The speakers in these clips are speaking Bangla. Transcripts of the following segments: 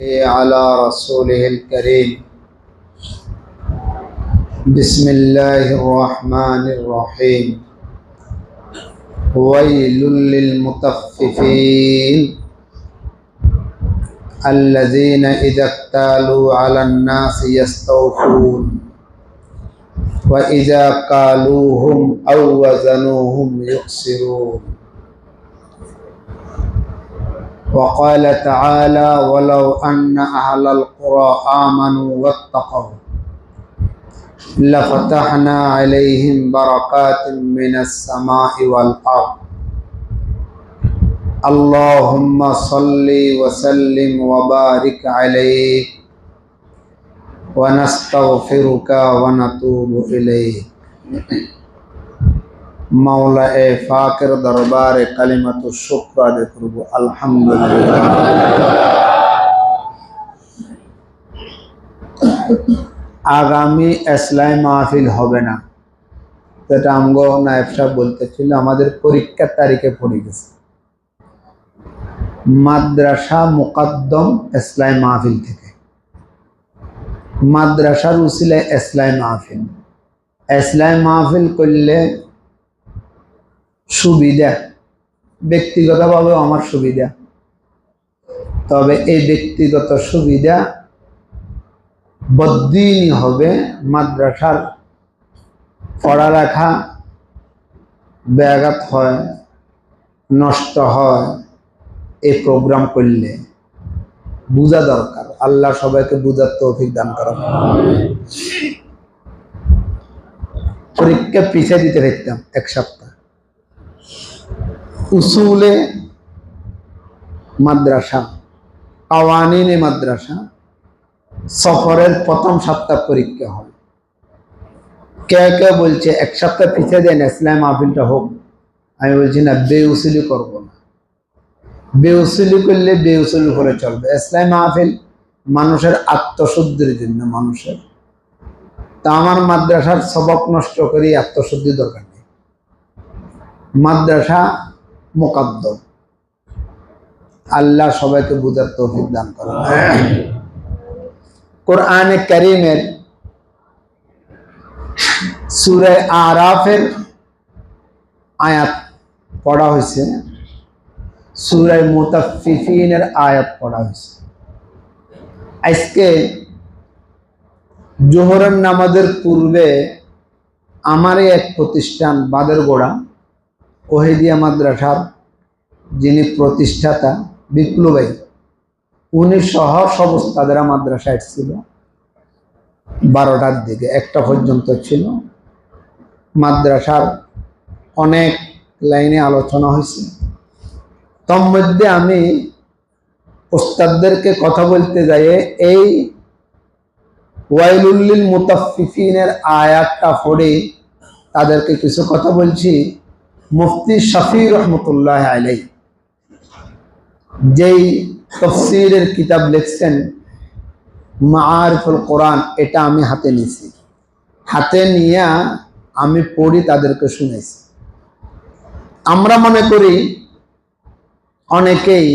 على رسوله الكريم بسم الله الرحمن الرحيم ويل للمطففين الذين إذا اكتالوا على الناس يستوفون وإذا قالوهم أو وزنوهم يخسرون وقال تعالى ولو أن أهل القرى آمنوا واتقوا لفتحنا عليهم بركات من السماء والأرض اللهم صل وسلم وبارك عليه ونستغفرك ونتوب إليه मौला ए फाकिर दरबार कलिमतु शुक्र अदा करब अल्हम्दुलिल्लाह। आगामी इस्लामी महफिल হবে না, যেটা আমগো নায়েব সাহেব বলতেছিল আমাদের পরীক্ষার তারিখে পড়ে গেছে। মাদ্রাসা মুকদ্দম ইসলামি মাহফিল থেকে মাদ্রাসার উসিলায় ইসলামি মাহফিল করলে সুবিধা, ব্যক্তিগতভাবে আমার সুবিধা, তবে এই ব্যক্তিগত সুবিধা বদ্দিনই হবে। মাদ্রাসার পড়ালেখা ব্যাঘাত হয়, নষ্ট হয়। এই প্রোগ্রাম করলে বুঝা দরকার। আল্লাহ সবাইকে বুঝার তৌফিক দান করেন। পরীক্ষা পিছিয়ে দিতে পারতাম এক সপ্তাহ। উসুলে মাদ্রাসা, কাওয়ানিনে মাদ্রাসা সফরের প্রথম সপ্তাহ পরীক্ষা হয়। কে কে বলছে এক সপ্তাহ পিছিয়ে দেন ইসলামি মাহফিলটা হোক। আমি বলছি না, বেউসুলি করব না। বেউসুলি করলে বেউসুলি করে চলবে। ইসলামি মাহফিল মানুষের আত্মশুদ্ধির জন্য, মানুষের। তা আমার মাদ্রাসার সবক নষ্ট করি আত্মশুদ্ধি দরকার নেই। মাদ্রাসা মুকদ্দম। আল্লাহ সবাইকে বুঝার তৌফিক দান করেন। কোরআনে কারীমের সূরা আরাফের আয়াত পড়া হয়েছে, সূরা মুতাফফিফিনের আয়াত পড়া হয়েছে। আজকে জোহরের নামাজের পূর্বে আমারই এক প্রতিষ্ঠান বাদেরগোড়া ওহিদিয়া মাদ্রাসার যিনি প্রতিষ্ঠাতা বিপ্লব ভাই, উনি সহ সমস্ত তাদের মাদ্রাসা এসেছিল 12টার দিকে, 1টা পর্যন্ত ছিল। মাদ্রাসার অনেক লাইনে আলোচনা হয়েছে। তোর মধ্যে আমি উস্তাদদেরকে কথা বলতে যাই এই ওয়াইলুল লিল মুতাফফিফিনের আয়াতটা পড়ে তাদেরকে কিছু কথা বলছি। মুফতি শফি রহমতুল্লাহ আলাইহি যেই তাফসীরের কিতাব লিখছেন মাআরিফুল কোরআন, এটা আমি হাতে নিয়েছি। হাতে নিয়ে আমি পড়ি, তাদেরকে শুনেছি। আমরা মনে করি অনেকেই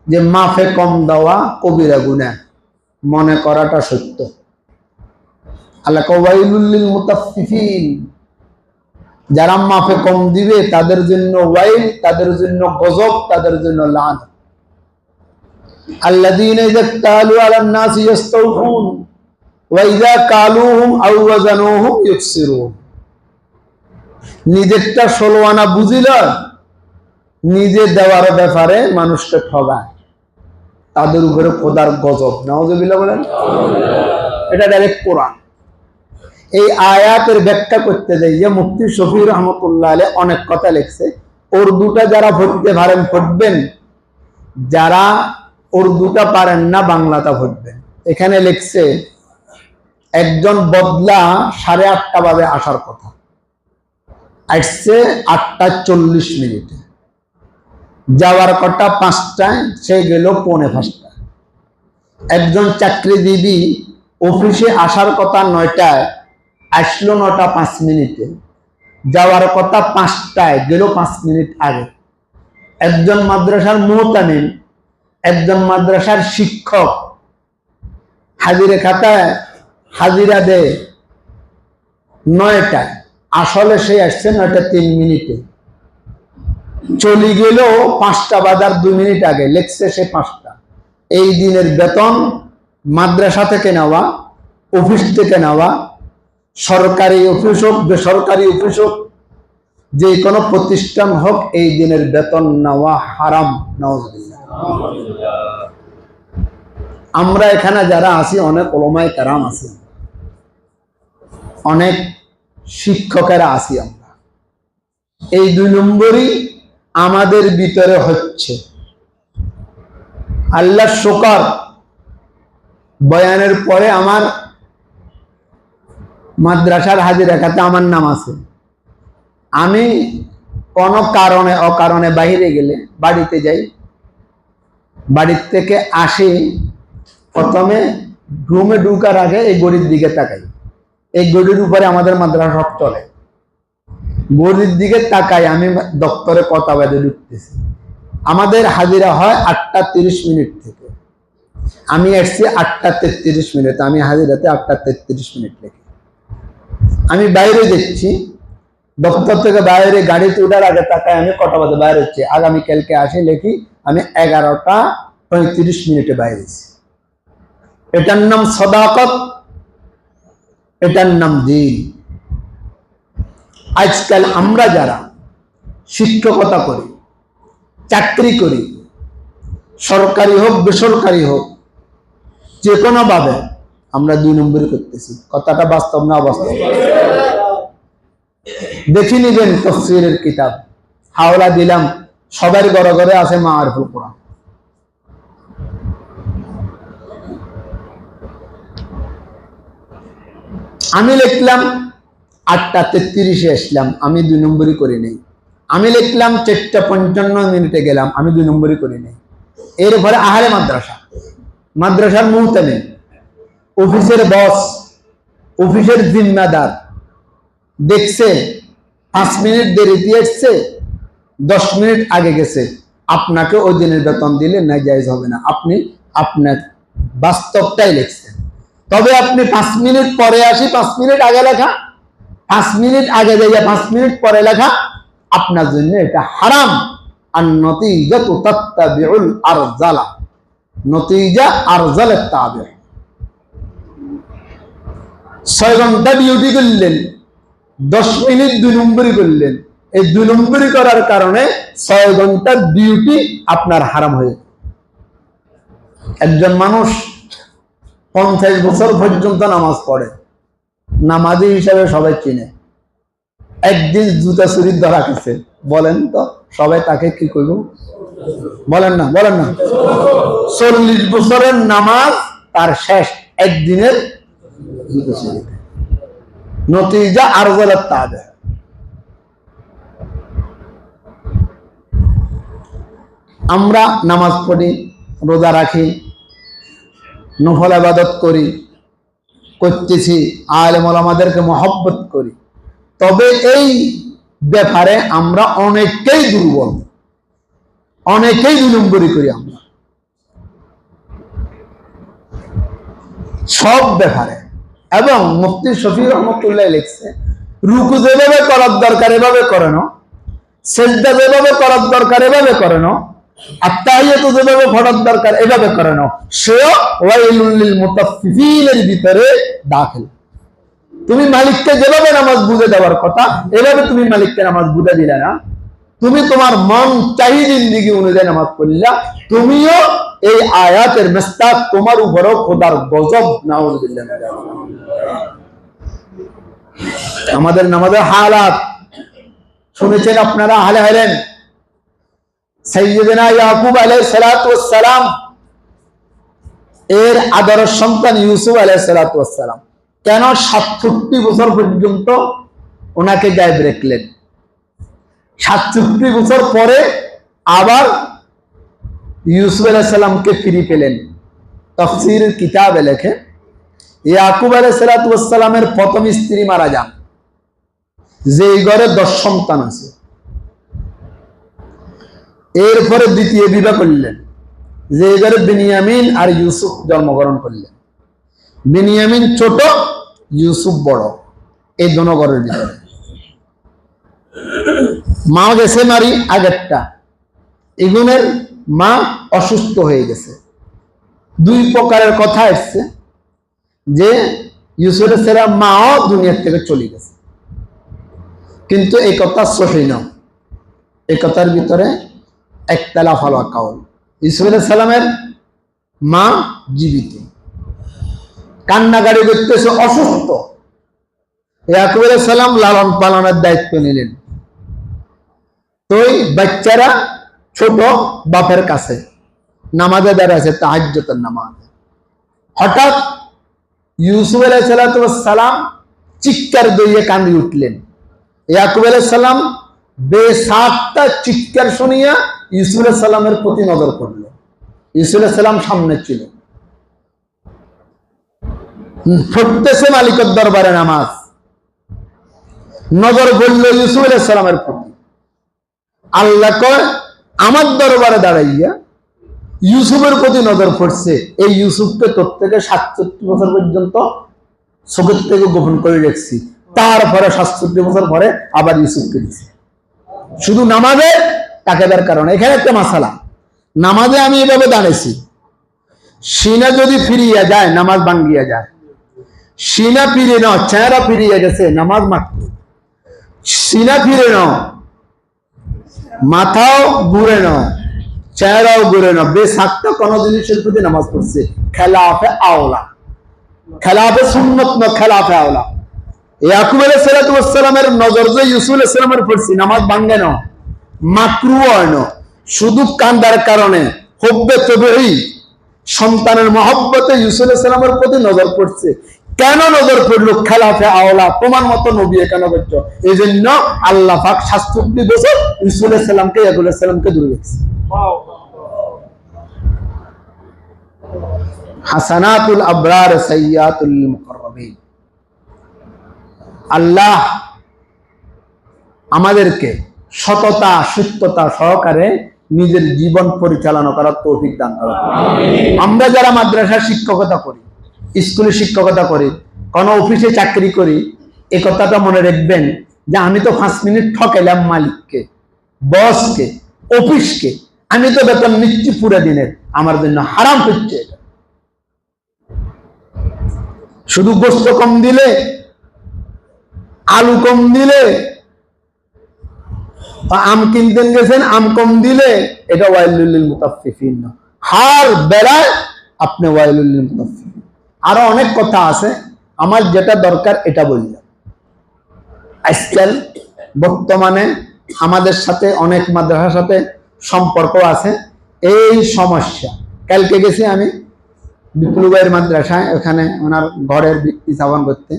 যে মাফে কম দেওয়া কবিরা গুনাহ, মনে করাটা সত্য। আল্লাহ ওয়াইলুল লিল মুতাফফিফিন, যারা মাফে কম দিবে তাদের জন্য ওয়াইল, তাদের জন্য গজব, তাদের জন্য লানত। আল্লাযীনা ইযা কালু আলান নাসি ইস্তাওফুন ওয়া ইযা কালুহুম আও ওয়াজানুহুম ইউকসিরুন। নিজেরটা 16 আনা বুঝিল, নিজে দেওয়ার ব্যাপারে মানুষকে ঠগায়, তাদের উপরে খোদার গজব। নাউযুবিল্লাহ বলেন। এটা ডাইরেক্ট কোরআন। এই আয়াতের ব্যাখ্যা করতে যাইয়ে মুফতি শফি রহমতুল্লাহ আলাইহি অনেক কথা লিখছে। উর্দুটা যারা পড়তে পারেন পড়বেন, যারা উর্দুটা পারেন না বাংলাটা পড়বেন। এখানে লিখছে একজন বদলা 8:30 বাজে আসার কথা, আসছে 8:40। যাওয়ার কথা 5টায়, সে গেল 4:45। একজন চাকরিজীবী অফিসে আসার কথা 9টায়, আসলো 9:05। যাওয়ার কথা 5টায়, গেল 5 মিনিট আগে। একজন মাদ্রাসার মুহতামিম একজন মাদ্রাসার শিক্ষক হাজিরে খাতায় হাজিরা দেয় 9টায়, আসলে সে আসছে 9:03। চলে গেল 5টা বাজার 2 মিনিট আগে, লেখছে সে 5টা। এই দিনের বেতন মাদ্রাসা থেকে নেওয়া, অফিস থেকে নেওয়া, সরকারি অফিস হোক বেসরকারি অফিস হোক, যে কোনো প্রতিষ্ঠান হোক, এই দিনের বেতন নেওয়া হারাম। নাউজুবিল্লাহ। আমরা এখানে যারা আছি অনেক উলামায়ে কেরাম আছি, অনেক শিক্ষকেরা আছি। আমরা এই 2 নম্বরই আমাদের ভিতরে হচ্ছে। আল্লাহ শুকর, বয়ানের পরে আমার মাদ্রাসার হাজিরা খাতে আমার নাম আছে। আমি কোনো কারণে অকারণে বাইরে গেলে বাড়িতে যাই, বাড়ির থেকে আসি, প্রথমে রুমে ঢুকার আগে এই গড়ির দিকে তাকাই। এই গড়ির উপরে আমাদের মাদ্রাসা সব চলে। গড়ির দিকে তাকাই, আমি দপ্তরে কথা বেঁধে ঢুকতেছি। আমাদের হাজিরা হয় 8:30 থেকে। আমি আসছি 8:33। আমি হাজিরাতে 8:33 লিখি। আমি বাইরে যাচ্ছি, দপ্তর থেকে বাইরে গাড়িতে উঠার আগে তাকায় আমি কটা বাজে বাইরে হচ্ছে। আগামীকালকে আসি লিখি আমি 11:35 বাইরেছি। এটার নাম সদাকত, এটার নাম দিন। আজকাল আমরা যারা শিক্ষকতা করি, চাকরি করি, সরকারি হোক বেসরকারি হোক, যে কোনো ভাবে আমরা 2 নম্বরই করতেছি। কথাটা বাস্তব না অবাস্তব? দেখি নিবেন তাফসীরের কিতাব, হাওলা দিলাম, সবার ঘরে ঘরে আছে মাআরিফুল কোরআন। আমি লিখলাম 8:33 আসলাম, আমি 2 নম্বরই করি নাই। আমি লিখলাম 4:55 গেলাম, আমি 2 নম্বরই করি নাই। এরপরে আহলে মাদ্রাসা, মাদ্রাসার মুহতামিম, অফিসের বস, অফিসের জিম্মাদার দেখছে 5 মিনিট দেরিতে আসছে, 10 মিনিট আগে গেছে, আপনাকে ওই দিনের বেতন দিলে না জায়েজ হবে না। আপনি আপনার বাস্তবটাই লিখছেন। তবে আপনি 5 মিনিট পরে আসি 5 মিনিট আগে লেখা, 5 মিনিট আগে যাইয়া 5 মিনিট পরে লেখা, আপনার জন্য এটা হারাম। আর নতিজাতু তাত্তাবিউল আরজালা, নতিজা আরজালের তাবে। 6 ঘন্টা ডিউটি করলেন, 10 মিনিট 2 নম্বরই করলেন। এই 2 নম্বরই করার কারণে 6 ঘন্টা ডিউটি আপনার হারাম হয়ে। একজন মানুষ 50 বছর পর্যন্ত নামাজ পড়ে, নামাজি হিসাবে সবাই চিনে। একদিন জুতা চুরির ধরা গেছে, বলেন তো সবাই তাকে কি করব? বলেন না, বলেন না। 40 বছরের নামাজ তার শেষ একদিনের জুতা চুরি। নতিজা আরজালাত তাবে। আমরা নামাজ পড়ি, রোজা রাখি, নফল ইবাদত করি, করতেছি, আলেম ওলামাদেরকে মহব্বত করি। তবে এই ব্যাপারে আমরা অনেকেই দুর্বল, অনেকেই 2 নম্বরই করি। আমরা সব ব্যাপারে। এবং মুফতি শফি রহমতুল্লাহ লিখছে, রুকু যেভাবে করার দরকার এভাবে করে না, সেজদা যেভাবে করার দরকার এভাবে করে না, আত্তাহিয়াতু যেভাবে পড়ার দরকার এভাবে করে না, সেও ওয়াইলুল লিল মুতাফফিফিনের ভিতরে দাখিল। তুমি মালিককে যেভাবে নামাজ বুঝে দেওয়ার কথা এভাবে তুমি মালিককে নামাজ বুঝে দিলে না, তুমি তোমার মন চাহি জিন্দেগি অনুযায়ী নামাজ পড়লা, তুমিও এই আয়াতের মিস্তাক তোমার উপরও খোদার গজব। নাউযুবিল্লাহ। আমাদের নামাজের হালাত শুনেছেন আপনারা, আহলে হলেন সাইয়্যিদনা ইয়াকুব আলাইহিস সালাতু ওয়াস সালাম এর আদরের সন্তান ইউসুফ আলাইহিস সালাতু ওয়াস সালাম কেন 67 বছর পর্যন্ত ওনাকে গায়েব রাখলেন? 67 বছর পরে আবার ইউসুফ আলাইহিস সালামকে ফিরে পেলেন। তাফসীরের কিতাবে লেখে, ইয়াকুব আলাইহিস সালাতু ওয়াস সালামের প্রথম স্ত্রী মারা যান, যেই ঘরে 10 সন্তান আছে। এরপরে দ্বিতীয় বিবাহ করলেন, যে এবারে বিনিয়ামিন আর ইউসুফ জন্মগ্রহণ করলেন। বিনিয়ামিন ছোট, ইউসুফ বড়, এই দোনো ঘরের ভিতরে। মা গেছে মারি আগেরটা, ইগুনের মা অসুস্থ হয়ে গেছে। দুই প্রকারের কথা এসছে যে ইউসুফের ছেলে মাও দুনিয়ার থেকে চলে গেছে, কিন্তু এই কথা সহি না। এই কথার ভিতরে একতলাফ আল কাউল। ইউসুফ আলাইহিস সালামের মা জীবিত, কান্নাকাটি করতেছে, অসুস্থ। ইয়াকুব আলাইহিস সালাম লালন পালনের দায়িত্ব নিলেন। তো বাচ্চারা ছোট বাপের কাছে নামাজে দাঁড়াচ্ছে, তাহাজ্জুদের নামাজ। হঠাৎ ইউসুফ আলাইহিস সালাম চিৎকার দিয়ে কাঁদি উঠলেন। ইয়াকুব আলাইহিস সালাম বেসাতটা চিৎকার শুনিয়া ইউসুফ আলাইহিস সালামের প্রতি নজর পড়ল। ইউসুফ আলাইহিস সালাম সামনে ছিল, পড়তেছে মালিকের দরবারে নামাজ। নজর পড়ল ইউসুফ আলাইহিস সালামের প্রতি। আল্লাহ কয়, আমার দরবারে দাঁড়াইয়া ইউসুফের প্রতি নজর পড়ছে। এই ইউসুফকে তোর থেকে 67 বছর পর্যন্ত চোখের থেকে গোপন করে রেখেছি, তারপরে 67 বছর পরে আবার ইউসুফকে দিচ্ছি, শুধু নামাজে তাকেদার কারণে। এখানে একটা মাসালা, নামাজে আমি এভাবে দাঁড়াইছি, সিনা যদি ফিরিয়া যায় নামাজ ভাঙ্গিয়া যায়। সিনা ফিরে নাও, চেহারা ফিরিয়া গেছে নামাজ মাত্র। সিনা ফিরে নাও, মাথাও ঘুরে নাও, চেহারাও ঘুরে নাও, বেসাক্ত কোন জিনিসের প্রতি নামাজ পড়ছে খেলাফে আওলা, খেলাফে সুন্নত না, খেলাফে আওলা। ইয়াকুব আলাইহিস সালামের নজর যে ইউসুফ আলাইহিস সালামের পড়ছি, নামাজ ভাঙ্গে না, মাকরু হয় না, শুধু কান্দার কারণে হুব্বে তবঈ, সন্তানের মহব্বতে ইউসুফ আলাইহিস সালামের প্রতি নজর পড়ছে। কেন নজর পড়লো? খেলাফে আওলা, তোমার মতো নবী কেন করছো? এই জন্য আল্লাহ পাক 67 বছর ইউসুফ আলাইহিস সালামকে, ইয়াকুব আলাইহিস সালামকে দূরে রেখেছে। হাসানাতুল আবরার সাইয়াতুল মুকাররাবিন। আল্লাহ আমাদেরকে সততা সত্যতা সহকারে নিজের জীবন পরিচালনা করার তৌফিক দান করুন। আমরা যারা মাদ্রাসার শিক্ষকতা করি, স্কুলে শিক্ষকতা করি, কোন অফিসে চাকরি করি, এই কথাটা মনে রাখবেন যে আমি তো 5 মিনিট ঠকাইলাম মালিককে, বসকে, অফিসকে, আমি তো বেতন নিচ্ছি পুরো দিনের, আমার জন্য হারাম হচ্ছে এটা। শুধু গোস্ত কম দিলে, আলু কম দিলে, আম কিনতেন গেছেন, আম কম দিলে, এটা ওয়াইলুল লিল মুতাফফিফিন না। হার বেলায় আপনি ওয়াইলুল লিল মুতাফফিফিন। আরো অনেক কথা আছে, আমার যেটা দরকার এটা বললাম। আজকাল বর্তমানে আমাদের সাথে অনেক মাদ্রাসার সাথে সম্পর্ক আছে এই সমস্যা। কালকে গেছি আমি বিপ্লবের মাদ্রাসায়, ওখানে ওনার ঘরের ভিত্তি স্থাপন করতে।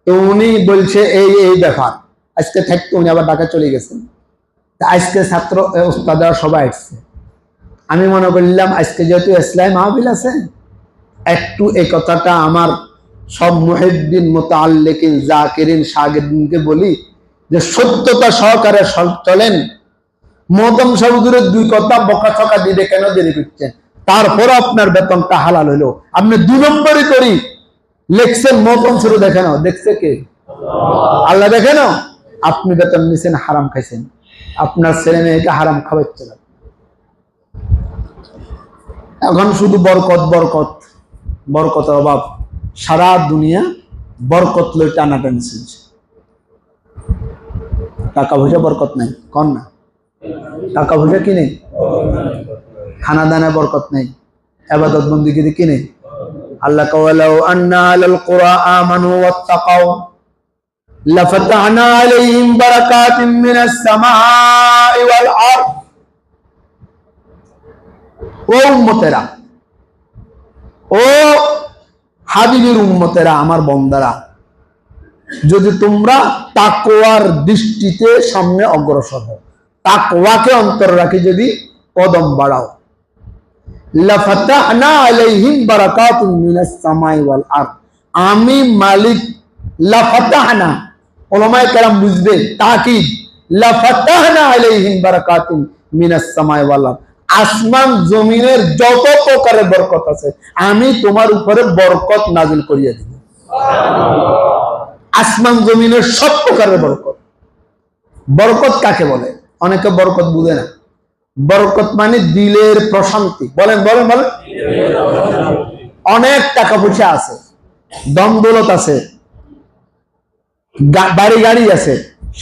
তো উনি বলছে এই এই ব্যাপার, আজকে থাকতে উনি আবার ঢাকা চলে গেছেন। আজকে ছাত্র ওস্তাদরা সবাই আসছে। আমি মনে করলাম আজকে যেহেতু ইসলাম মাহফিল আছে, একটু এই কথাটা আমার সব মুহিদ্দিন, মুতাআল্লিকিন, জাকিরিন, শাগিরিনকে বলি যে সত্যতা সহকারে চলেন। মহতম সাহুজুরের 2 কথা বকাছকা দিবে, কেন দেরি করছেন? তারপর আপনার বেতনটা হালাল হইলো, আপনি 2 নম্বরই করি লেখছেন। মহতম শুরু দেখে নাও, দেখছে কে? আল্লাহ দেখে নাও। আপনি বেতন নিছেন, হারাম খাইছেন, আপনার ছেলে মেয়েকে হারাম খাওয়াচ্ছেন। এখন শুধু বরকত বরকত বরকতের অভাব, সারা দুনিয়া বরকত লই টানাটানি চলছে। টাকা পয়সা বরকত নাই, কন না? টাকা পয়সা কি নেই? খানা দানা বরকত নেই, ইবাদত বন্দেগী কি নেই? আল্লাহ কওয়ালাউ আন্না আলাল কুরা আমানু ওয়াত্তাকাউ লাফাতাহনা আলাইহিম বারাকাতিম মিনাস সামাই ওয়াল আরদ। ও উম্মতেরা, ও হাবিবের উম্মতেরা, আমার বন্দারা, যদি তোমরা তাকওয়ার দৃষ্টিতে সামনে অগ্রসর হও, তাকওয়াকে অন্তর রাখি যদি কদম বাড়াও, লাফাতাহনা আলাইহিম বারাকাতুম মিনাস সামাই ওয়াল আরদ। আমি মালিক লাফাতাহনা, উলামায়ে কেরাম বুঝবে তাকিদ, লাফাতাহনা আলাইহিম বারাকাতুম মিনাস সামাই ওয়াল আরদ। আসমান জমিনের যত প্রকারের বরকত আছে আমি তোমার উপরে বরকত নাজিল করিয়া দিব। আসমান জমিনের সব প্রকারের বরকত। বরকত কাকে বলে? অনেকে বরকত বুঝে না। বরকত মানে দিলের প্রশান্তি। বলেন বলেন বলেন। অনেক টাকা পয়সা আছে, দম দৌলত আছে, বাড়ি গাড়ি আছে,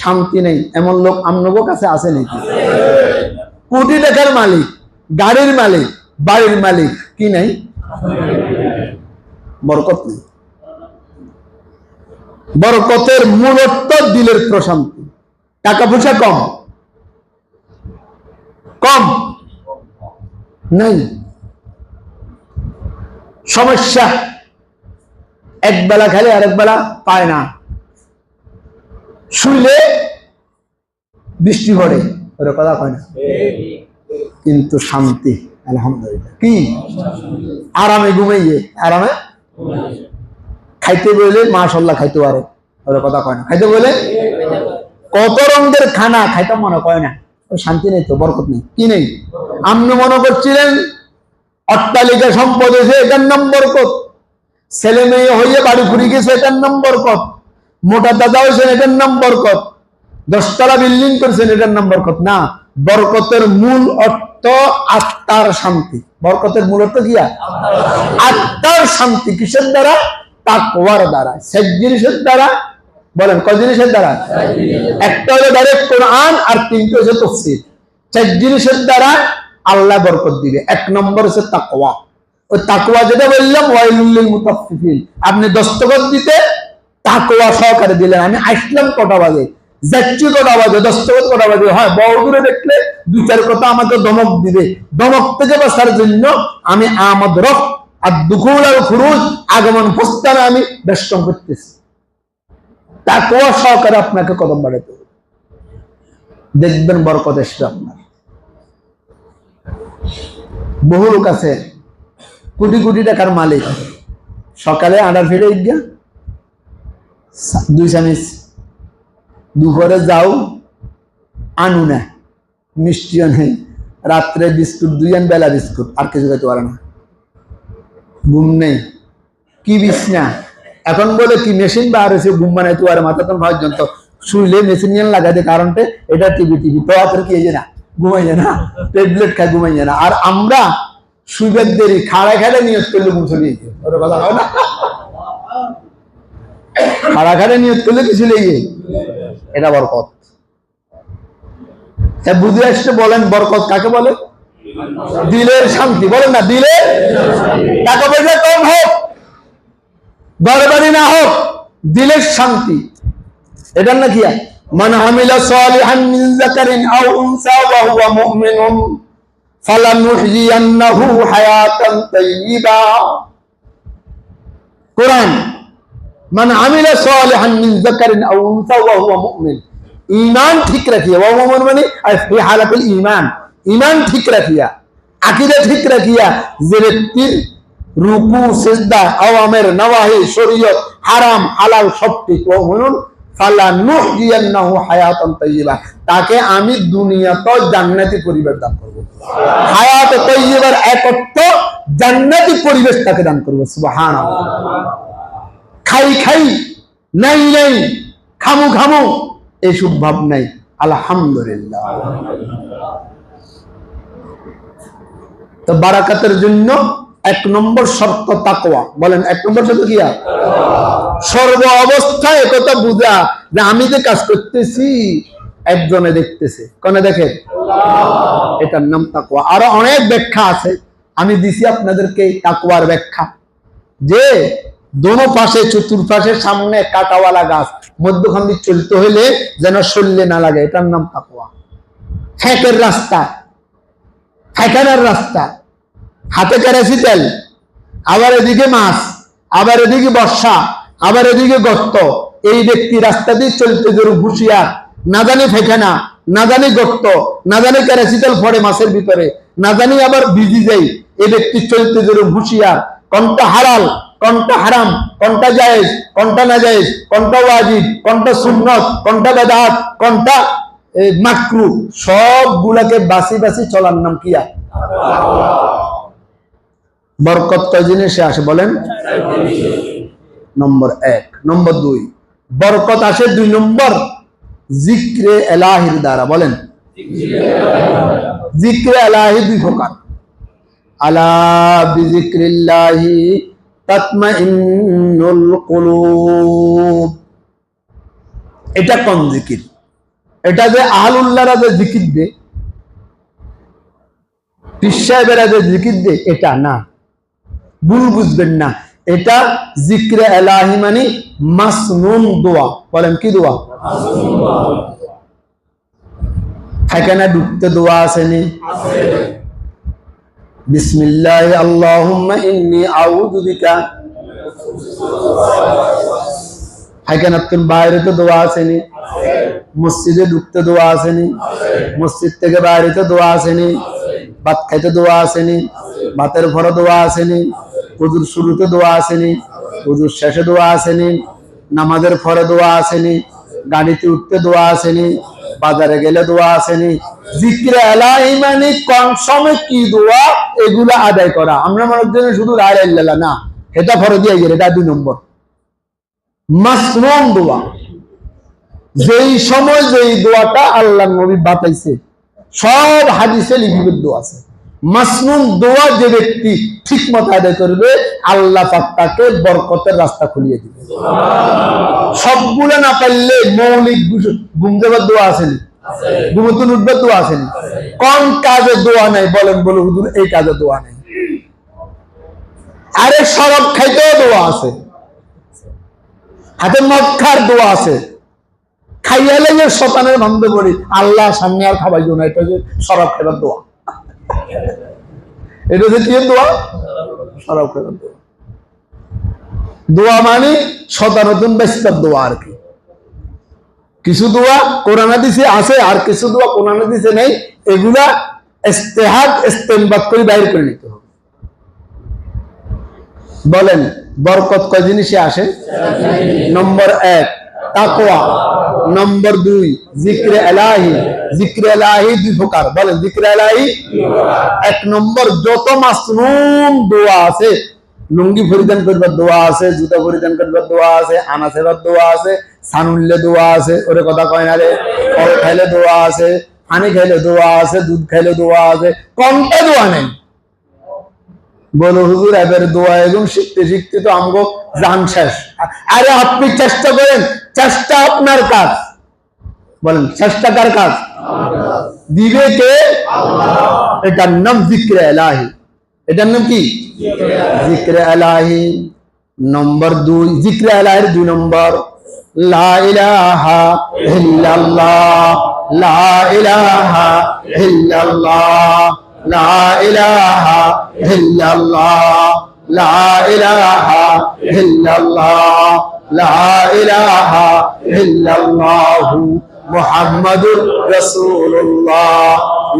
শান্তি নেই, এমন লোক আমনগো কাছে আছে নাকি? কোটি টাকার মালিক, গাড়ির মালিক, বাড়ির মালিক, কি নাই? বরকত নেই। বরকতের মূল অর্থ দিলের প্রশান্তি। টাকা পয়সা কম কম নাই, সমস্যা, এক বেলা খেলে আরেক বেলা পায় না, শুইলে বৃষ্টি পড়ে, ওরা কথা কয় না, কিন্তু শান্তি আলহামদুলিল্লাহ। কি আরামে ঘুমাইয়ে, আরামে খাইতে বলে মাশাআল্লাহ খাইতে পারো, ওরা কথা কয় না। খাইতে বলে কত রঙের খানা খাইতে মনে কয় না, শান্তি নেই তো, বরকত নেই। কি নেই? আপনি মনে করছিলেন অট্টালিকা সম্পদ হয়েছে, এটার নাম বরকত। ছেলে মেয়ে হইয়ে বাড়ি ফুরি গেছে, এটার নাম বরকত। মোটা দাদা হয়েছেন, এটার নাম বরকত। 10 তলা বিল্ডিং করছেন, এটার নাম বরকত না। বরকতের মূল অর্থ আত্মার শান্তি। বরকতের মূল অর্থ কি? আত্মার শান্তি। কিসের দ্বারা? তাকওয়ার দ্বারা। 6 জিনিসের দ্বারা। বলেন কয় জিনিসের দ্বারা? একটা হলো ডাইরেক্ট কোরআন, আর 3টা হচ্ছে তাফসীর। 4 জিনিসের দ্বারা আল্লাহ বরকত দিবে। 1 নম্বর হচ্ছে তাকওয়া। ওই তাকওয়া যেটা বললাম, ওয়াইলুল লিল মুতাফফিফিন। আপনি দস্তখত দিতে তাকওয়া সহকারে দিলেন। আমি আসলাম কটা বাজে, যাচ্ছি কটা বাজে, দস্তখত কটা বাজে, হয় বড় দূরে দেখলে 2-4 কথা আমাকে ধমক দিবে। ধমক থেকে বাঁচার জন্য আমি আমাদ রফ আর দুখুল আর খুরুজ, আগমন প্রস্থানে আমি বেষ্টন করতেছি। তাকওয়া সহকারে আপনাকে কদম বাড়াতে হবে, দেখবেন বরকত আসবে আপনার। বহু লোক আছে কোটি কোটি টাকার মালিক, সকালে আডার ফেলে গিয়া 2 চামিচ, দুপুরে যাও আনু না, মিষ্টিও নেই, রাত্রে বিস্কুট 2 আন, বেলা বিস্কুট, আর কিছু খাইতে পারে না। ঘুম নেই, কি বিছনা এখন বলে কি মেশিন বার হয়েছে, ঘুম বানাইতে পারে, মাথা তো পর্যন্ত শুইলে মেশিন লাগাইতে, কারণটা এটা টিভি তো আপনার কি না, ঘুমাই যায় না, ট্যাবলেট খায় ঘুমাই যায় না। আর আমরা শুইবার দেরি, খাড়া খাড়া নিয়ত করলে ঘুম চলে যেত, ওর কথা হয় না, খাড়া খাড়া নিয়ত করলে কিছু লেগে, এটা বরকত। বুঝে আসতে বলেন বরকত কাকে বলে? দিলের শান্তি। বলেন না, দিলের টাকা পয়সা কম হোক, ঘর বাড়ি না হোক, দিলের শান্তি। এটার না কি? মান আমিলা সালিহান মিন যাকারিন আও উনসা ওয়া হুয়া মুমিনুন ফালানুহইয়ান্নাহু হায়াতান তাইয়্যিবা। কোরআন, মান আমিলা সালিহান মিন যাকারিন আও উনসা ওয়া হুয়া মুমিন। ঈমান ঠিক রাখিয়া, ওয়া মুমিন মানে ফি হালাতুল ঈমান, ঈমান ঠিক রাখিয়া, আকীদা ঠিক রাখিয়া যে ব্যক্তির রুকু সিজদা আওয়ামের নওয়াহি শরীয়ত হারাম হালাল সব ঠিক, ওয়া মুমিনুন ফালানুহইয়ান্নাহু হায়াতান তাইয়্যিবা, তাকে আমি দুনিয়াতেও জান্নাতি পরিবেশ দান করব। হায়াত তাইয়্যিবার এক অর্থ জান্নাতি পরিবেশ তাকে দান করব। সুবহানাল্লাহ। খাই খাই, নাই নাই, খামু খামু, এইসব ভাব নাই। আলহামদুলিল্লাহ। তো বারাকাতের জন্য 1 নম্বর শর্ত তাকওয়া। বলেন 1 নম্বর শর্ত কি? সর্ব অবস্থায় একথা বুঝা যে আমি যে কাজ করতেছি একজনে দেখতেছে। কোনে দেখে? এটার নাম তাকওয়া। আরো অনেক ব্যাখ্যা আছে, আমি দিছি আপনাদেরকে তাকওয়ার ব্যাখ্যা। যে দোনো পাশে, চতুর্পাশে সামনে কাটাওয়ালা গাছ, মধ্যখান দিয়ে চলতে হইলে যেন শরীরে না লাগে, এটার নাম তাকওয়া। ফ্যাকের রাস্তা, ফ্যাকানার রাস্তা, হাতে কেরাসি তেল, আবার এদিকে মাছ, আবার এদিকে বর্ষা, আবার এদিকে গর্ত, এই ব্যক্তি রাস্তা দিয়ে চলতে জরুর হুঁশিয়ার, না জানি ফেখানা, না জানি গর্ত, না জানি কেরাসি তেল পড়ে মাছের ভিতরে, না জানি আবার ভিজি যাই, এই ব্যক্তি চলতে জরুর হুঁশিয়ার। কোনটা হালাল, কোনটা হারাম, কোনটা জায়েজ, কোনটা না জায়েজ, কোনটা ওয়াজিব, কোনটা সুন্নত, কোনটা বেদাত, কোনটা মাকরু, সবগুলাকে বাসি বাসি চলার নাম কি? বরকত কয় জিনিসে আসে বলেন? নম্বর 1। নম্বর 2, বরকত আসে 2 নম্বর জিক্রে এলাহির দ্বারা। বলেন জিক্রে এলাহি 2 প্রকার। আলা বিজিক্রিল্লাহি তাতমাইন্নুল কুলুব। এটা কোন জিকির? এটা যে আহলুল্লাহরা যে জিকির দে, পীর সাহেবেরা যে জিকির দে, এটা না, ভুল বুঝবেন না। এটা জিক্রে এলাহি মানে মাসনুন দোয়া। বলেন কি দোয়া? এখানে ঢুকতে দোয়া আসেনি? বিসমিল্লাহ আল্লাহুম্মা ইন্নী আউযু বিকা। এখানে তুমি বাইরে তো দোয়া আসেনি? মসজিদে ঢুকতে দোয়া আসেনি? মসজিদ থেকে বাইরে তো দোয়া আসেনি? ভাত খাইতে দোয়া আসেনি? ভাতের পরে দোয়া আসেনি? ওযুর শুরুতে দোয়া আসেনি? ওযুর শেষে দোয়া আসেনি? নামাজের পরে দোয়া আসেনি? গাড়িতে উঠতে দোয়া আসেনি? বাজারে গেলে দোয়া আসেনি? জিক্রে এলাহি মানে কোন সময় কি দোয়া, এগুলা আদায় করা। আমরা মনে করি শুধু লা ইলাহা ইল্লাল্লাহ, না, এটা ফরজ দিয়ে গেলে এটা 2 নম্বর মাসনুন দোয়া। যেই সময় যেই দোয়াটা আল্লাহর নবী বাতাইছে, সব হাদিসে লিপিবদ্ধ আছে। মাসনুন দোয়া যে ব্যক্তি ঠিক মতো আদায় করবে, আল্লাহ পাক তাকে বরকতের রাস্তা খুলিয়ে দিবে। সবগুলো না পারলে মৌলিক ঘুম যাবার দোয়া আসেনি? ঘুমতুন উঠবার দোয়া আসেনি? কোন কাজে দোয়া নাই বলেন? বলে হুজুর এই কাজে দোয়া নেই। আরে শরাব খাইতেও দোয়া আছে, হাতে মদ খার দোয়া আছে। খাইয়া লেগে শতানের বান্ধব করি আল্লাহ সামনে আর খাবাই না, এটা যে শরাব খাবার দোয়া। এটা যে কি দোয়া? শরাব খাবার দোয়া। দোয়া মানে শতানতুন বেস্তার দোয়া আর কি। কিছু দোয়া কোরআন হাদিসে আছে, আর কিছু দোয়া কোরআন হাদিসে নেই। এগুলা ইস্তেহাদ ইস্তেমবাদ করে বাইর করে নিতে হবে। বলেন বরকত কয় জিনিসে আসে? নম্বর 1 তাকওয়া, নম্বর 2 জিক্রে এলাহি। জিক্রে এলাহি 2 প্রকার। বলেন জিক্রে এলাহি 1 নম্বর যত মাসনুন দোয়া আছে, লুঙ্গি পরিধান করবার দোয়া আছে, জুতা পরিধান করবার দোয়া আছে, আনা সেবার দোয়া আছে, সানুল্লে দোয়া আছে, ওরে কথা কয় না রে, ফল খাইলে দোয়া আছে, পানি খাইলে দোয়া আছে, দুধ খাইলে দোয়া আছে, কোনটা দোয়া নেই? বলো হুজুর এবার দোয়া এবং শিখতে শিখতে তো আমগো জান শেষ। আরে আপনি চেষ্টা করেন, চেষ্টা আপনার কাজ। বলেন চেষ্টা কার কাজ? দিবে কে? আল্লাহ। এটার নাম জিক্রে এলাহি। এটার নাম কি? জিক্রে এলাহি। নম্বর 2 জিক্রে এলাহির 2 নম্বর লা ইলাহা ইল্লাল্লাহ, লা ইলাহা ইল্লাল্লাহ, লা ইলাহা ইল্লাল্লাহ, লা ইলাহা ইল্লাল্লাহ, লা ইলাহা ইল্লাল্লাহু মুহাম্মাদুর রাসূলুল্লাহ।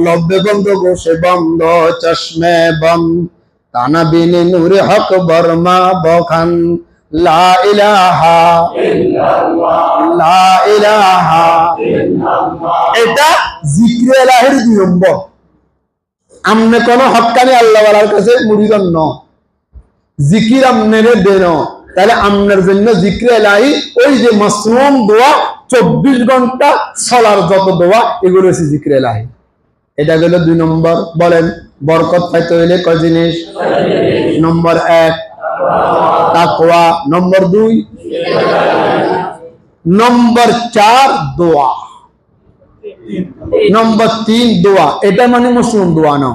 লব্বে বন্ধ বসে বন্ধ চশমে বন্ধ, তানা বিনে নূরে হক বর্মা বখান। লা ইলাহা ইল্লাল্লাহ, লা ইলাহা ইল্লাল্লাহ। এটা জিক্রে এলাহির 2 নম্বর। আমনে কোন হক্কানি আল্লাহওয়ালার কাছে মুরিদন ন, জিকির আমনেরে দেন, তাহলে আমনের জন্য জিক্রে এলাহি ওই যে মাসনুন দোয়া 24 ঘন্টা সলার যত দোয়া, এগুলো হচ্ছে জিক্রে এলাহি। এটা গেল 2 নম্বর। বলেন বরকত পাইতে হইলে কয় জিনিস? নম্বর 1 তাকওয়া, নম্বর 2 নম্বর 4 দোয়া, নম্বর 3 দোয়া। এটা মানে মুসলিম দোয়া না,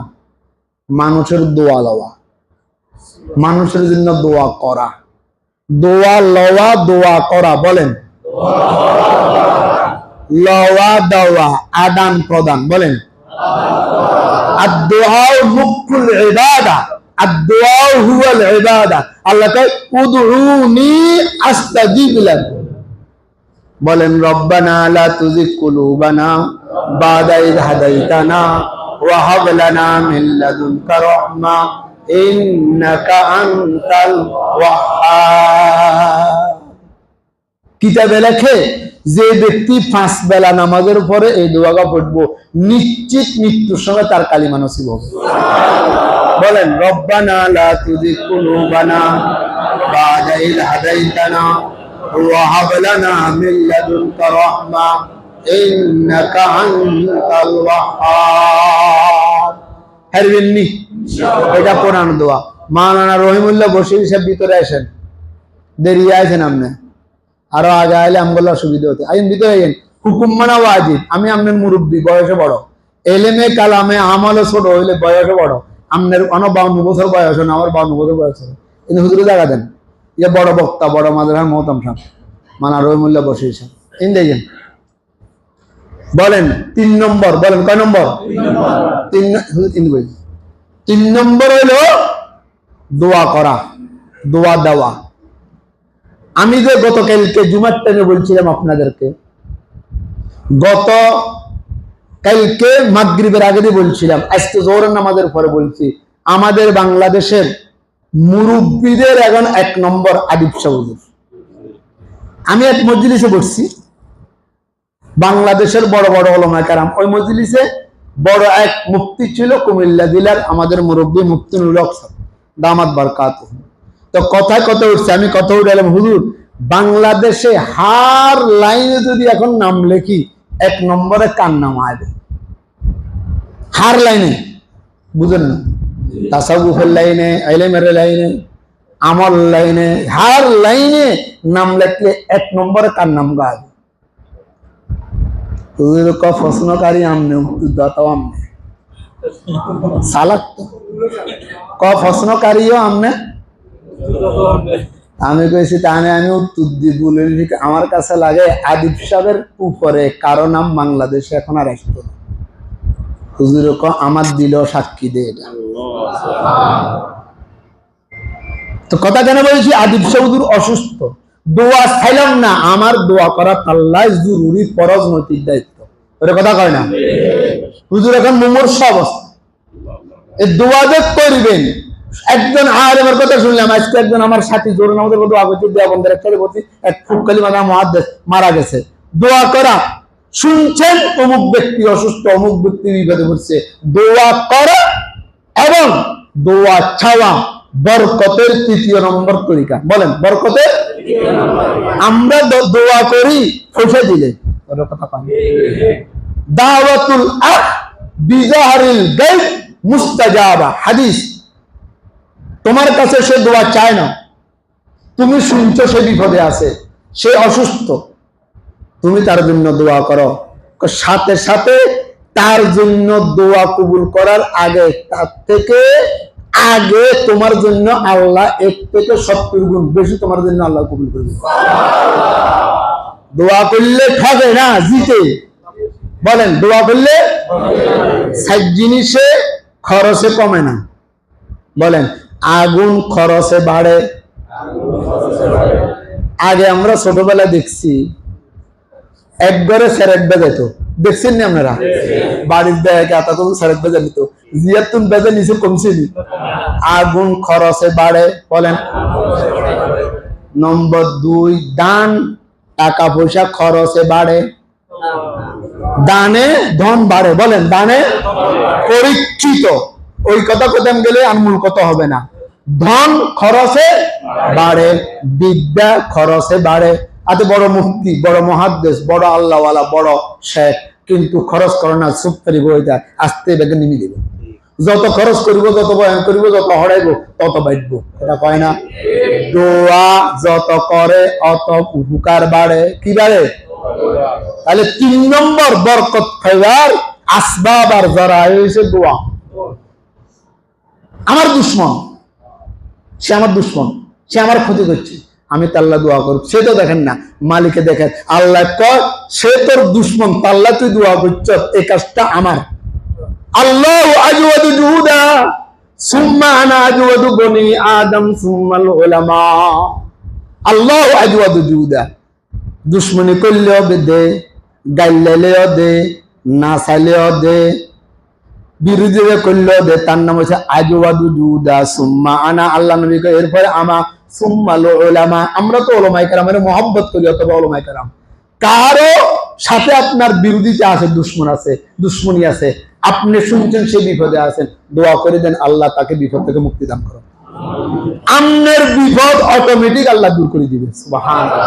মানুষের দোয়া লওয়া, মানুষের জন্য দোয়া করা। দোয়া লওয়া, দোয়া করা। বলেন লওয়া দেওয়া, আদান প্রদান। বলেন আদ-দুআ মুখুল ইবাদা, আদ-দুআ হুয়াল ইবাদা। আল্লাহ কয় উদউনি আস্তাজিব লাকুম। বলেন রব্বানা লা তুযিগ কুলুবানা বাদা ইয হাদাইতানা ওয়া হাব লানা মিন লাদুনকা রাহমা ইন্নাকা আনতাল ওয়াহ্হাব। কিতাবে লেখে যে ব্যক্তি 5 বেলা নামাজের পরে এই দোয়াটা পড়বো নিশ্চিত মৃত্যুর সময় তার কালিমা নসিব হবে। বলেন রব্বানা লা তুযিগ কুলুবানা বা'দা ইয হাদাইতানা ওয়া হাব লানা মিন লাদুনকা রাহমা ইন্নাকা আনতাল ওয়াহ্হাব। হারবেননি? এটা কোরআন দোয়া। মাওলানা রহিমুল্লাহ বশির সাহেব ভিতরে আসেন, দেরি আছেন আপনি, আরো আগে আইলে আমগুলো অসুবিধা হতো। আইন ভিতরে আইন, হুকুম মানা ওয়াজিব। আমি আপনার মুরব্বী, বয়সে বড়, এলেমে কালামে আমলে ছোট হইলে বয়সে বড়। আপনার 52 বছর বয়স না, আমার 52 বছর বয়স হবে, কিন্তু হুজুরে জায়গা দেন। ইয়ে বড় বক্তা, বড় মাদ্রাসার মহতাম সাহেব, মানা রহিমুল্লাহ বশির সাহেব, ইন দেখেন। বলেন 3 নম্বর, বলেন কয় নম্বর? 3 নম্বর হইলো দোয়া করা, দোয়া দেওয়া। আমি যে গতকালকে জুমার টাইমে বলছিলাম আপনাদেরকে, গত কালকে মাগরিবের আগে বলছিলাম, আজকে জোহরের নামাজের পরে বলছি, আমাদের বাংলাদেশের মুরব্বীদের এখন 1 নম্বর আদিব শাহ হুজুর। আমি এক মজলিসে বসছি, বাংলাদেশের বড় বড় উলামা কেরাম, ওই মজলিসে বড় এক মুফতি ছিল কুমিল্লা জেলার, আমাদের মুরব্বী মুফতি নুরুল হক সাহেব দামাত বারকাতুহু। তো কথা উঠছে, আমি কথা উঠালাম, হুজুর বাংলাদেশে হার লাইনে যদি এখন নাম লেখি 1 নম্বরে কার নাম আসবে? হার লাইনে, বুঝেন না? তাসাউফের লাইনে, ইলমের লাইনে, আমল লাইনে, হার লাইনে নাম লিখলে 1 নম্বরে কার নাম আসবে? হুজুর ক প্রশ্নকারী আমনে, উত্তরদাতাও আমনে, সালাক তো ক প্রশ্নকারীও আমনে। আমি কইছি তাহলে আমি উত্তর দিই, বলে আমার কাছে লাগে আদিব সাহেবের উপরে কারো নাম বাংলাদেশে এখন আর আসতো না। হুজুর ক আমার দিল সাক্ষী দে এটা। তো কথা কেন বলছি? আদিব সাহেব অসুস্থ, দোয়া চাইলাম না, আমার দোয়া করা আল্লাহ জরুরি ফরজ নৈতিক দায়িত্ব, ওরে কথা কয় না? হুজুর এখন মুমূর্ষু অবস্থা, এই দোয়া যে করবেন। একজন আলেমের কথা শুনলাম আজকে, একজন আমার সাথী জোর আমাদের দোয়া করছে, দেওবন্দের একটা বলছি, এক ফুটকালি মাথা মুহাদ্দিস মারা গেছে, দোয়া করা শুনছেন, অমুক ব্যক্তি অসুস্থ, অমুক ব্যক্তি বিপদে পড়ছে, দোয়া করা এবং দোয়া চাওয়া বরকতের 3য় নম্বর তরিকা। বলেন বরকতের, আমরা দোয়া করি পয়সা দিলে, কথা পান। দাওয়াতুল আখ বিজাহরিল গায়ব মুস্তাজাবা, হাদিস। তোমার কাছে সে দোয়া চায় না, তুমি শুনছো সে বিপদে আছে, সে অসুস্থ, তুমি তার জন্য দোয়া করো, সাথে সাথে তার জন্য দোয়া কবুল করার আগে, তার থেকে আগে তোমার জন্য আল্লাহ 1 থেকে 70 গুণ বেশি তোমার জন্য আল্লাহ কবুল করবে। দোয়া করলে ঠকে না, জিতে। বলেন দোয়া করলে 60 জিনিসে খরচে কমে না। বলেন আগুন খরচে বাড়ে। আগে আমরা ছোটবেলা দেখছি একবারে সেরেট বেজেত, দেখছেন না আপনারা? বাড়ির দেখ এতক্ষণ সেরেট বেজে নিত, জিয়াতুন বেজে নিচে কমছেনি। আগুন খরচে বাড়ে। বলেন নম্বর 2, দান, টাকা পয়সা খরচে বাড়ে। দানে ধন বাড়ে। বলেন দানে পরীক্ষিত, ওই কথা কোথায় গেলে আনমূল কত হবে না। ধন খরচে বাড়ে, বিদ্যা খরচে বাড়ে। এত বড় মুফতি, বড় মুহাদ্দিস, বড় আল্লাহওয়ালা, বড় শেখ, কিন্তু খরচ করে না, সুপ্তারি বইটা আস্তে বেগে নিমে দেবে। যত খরচ করব, যত বয়ান করব, যত হড়াইব, তত বাড়ব। এটা কয় না? দোয়া যত করে অত উপকার বাড়ে। কি বাড়ে? তাহলে 3 নম্বর বরকত পাইবার আসবাব আর জরাই হইছে দোয়া। আমার দুশ্মন, সে আমার দুশ্মন, সে আমার ক্ষতি করছে, আমি তাল্লা দোয়া করব। সে তো দেখেন না, মালিকে দেখেন। আল্লাহ কয় সে তোর দুশ্মন, তাল্লা তুই দোয়া করছ, এই কাজটা আমার। আল্লাহু আজওয়াদু জুহুদা সুম্মা আনা আজওয়াদু বনি আদম সুম্মাল উলামা। আল্লাহু আজওয়াদু জুহুদা, দুশ্মনী করলেও দে, গাইলেও দে, না চাইলেও দে, বিরোধীরা করলেও দে, তার নাম হচ্ছে আজওয়াদু জুহুদা সুম্মা আনা। আল্লাহ নবী কয় এরপরে আমা সুম্মাল উলামা। আমরা তো উলামায়ে কেরামের মহব্বত করি, অথবা উলামায়ে কেরাম কারো সাথে আপনার বিরোধিতা আছে, দুশ্মনী আছে, আপনি শুনছেন সে বিপদে আছেন, দোয়া করে দেন আল্লাহ তাকে বিপদ থেকে মুক্তি দান করুন। আমনের বিপদ অটোমেটিক আল্লাহ দূর করে দিবে। সুবহানাল্লাহ।